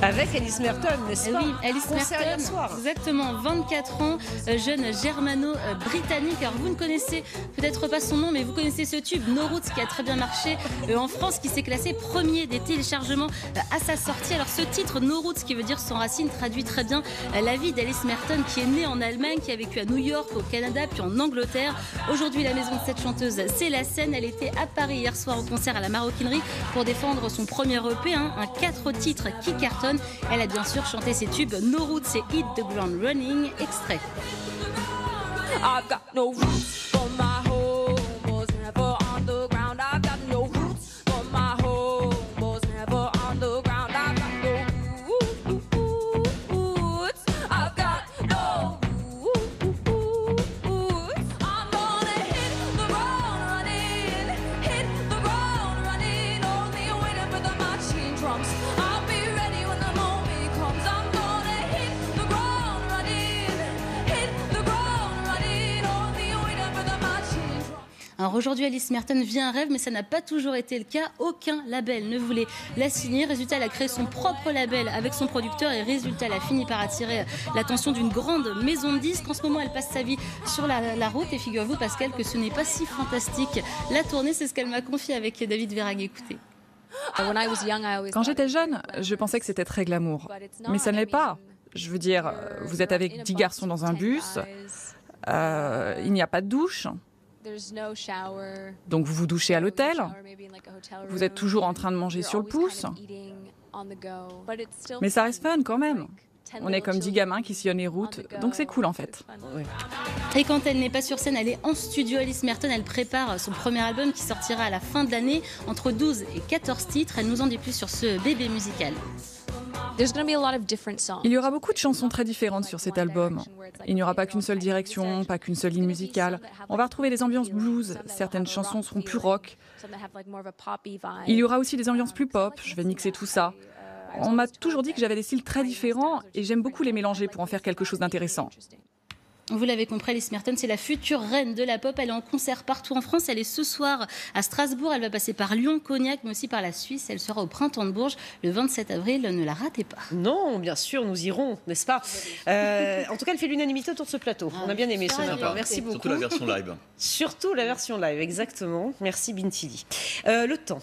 Avec Alice Merton, n'est-ce pas? Oui, Alice Concert Merton, hier soir. exactement, 24 ans, jeune germano-britannique. Alors vous ne connaissez peut-être pas son nom, mais vous connaissez ce tube, No Roots, qui a très bien marché en France, qui s'est classé premier des téléchargements à sa sortie. Alors ce titre, No Roots, qui veut dire sans racine, traduit très bien la vie d'Alice Merton, qui est née en Allemagne, qui a vécu à New York, au Canada, puis en Angleterre. Aujourd'hui, la maison de cette chanteuse, c'est la scène. Elle était à Paris hier soir au concert à la Maroquinerie pour défendre son premier EP, un 4 titres qui cartonne. Elle a bien sûr chanté ses tubes No Roots et Hit the Ground Running, extrait. I've got no roots for my home was never on the ground. I've got no roots for my home was never on the ground. I've got no roots. I've got no roots. I'm gonna hit the ground running, hit the ground running. Only waiting for the marching drums. I'll be ready when the moment comes. I'm gonna hit the ground running, hit the ground running. Only waiting for the marching drums. Alors aujourd'hui, Alice Merton vit un rêve, mais ça n'a pas toujours été le cas. Aucun label ne voulait la signer. Résultat, elle a créé son propre label avec son producteur et résultat, elle a fini par attirer l'attention d'une grande maison de disques. En ce moment, elle passe sa vie sur la route et figurez-vous, Pascal, que ce n'est pas si fantastique. La tournée, c'est ce qu'elle m'a confié avec David Verag. Écoutez. Quand j'étais jeune, je pensais que c'était très glamour. Mais ça ne l'est pas. Je veux dire, vous êtes avec 10 garçons dans un bus, il n'y a pas de douche, donc vous vous douchez à l'hôtel, vous êtes toujours en train de manger sur le pouce. Mais ça reste fun quand même. On est comme 10 gamins qui sillonnent les routes, donc c'est cool en fait. Et quand elle n'est pas sur scène, elle est en studio. Alice Merton, elle prépare son premier album qui sortira à la fin de l'année, entre 12 et 14 titres. Elle nous en dit plus sur ce bébé musical. Il y aura beaucoup de chansons très différentes sur cet album. Il n'y aura pas qu'une seule direction, pas qu'une seule ligne musicale. On va retrouver des ambiances blues, certaines chansons seront plus rock. Il y aura aussi des ambiances plus pop, je vais mixer tout ça. On m'a toujours dit que j'avais des styles très différents et j'aime beaucoup les mélanger pour en faire quelque chose d'intéressant. Vous l'avez compris, Alice Merton, c'est la future reine de la pop. Elle est en concert partout en France. Elle est ce soir à Strasbourg. Elle va passer par Lyon, Cognac, mais aussi par la Suisse. Elle sera au Printemps de Bourges le 27 avril. Ne la ratez pas. Non, bien sûr, nous irons, n'est-ce pas? En tout cas, elle fait l'unanimité autour de ce plateau. On a bien aimé ce number. Merci beaucoup. Surtout la version live. Surtout la version live, exactement. Merci Bintili. Le temps.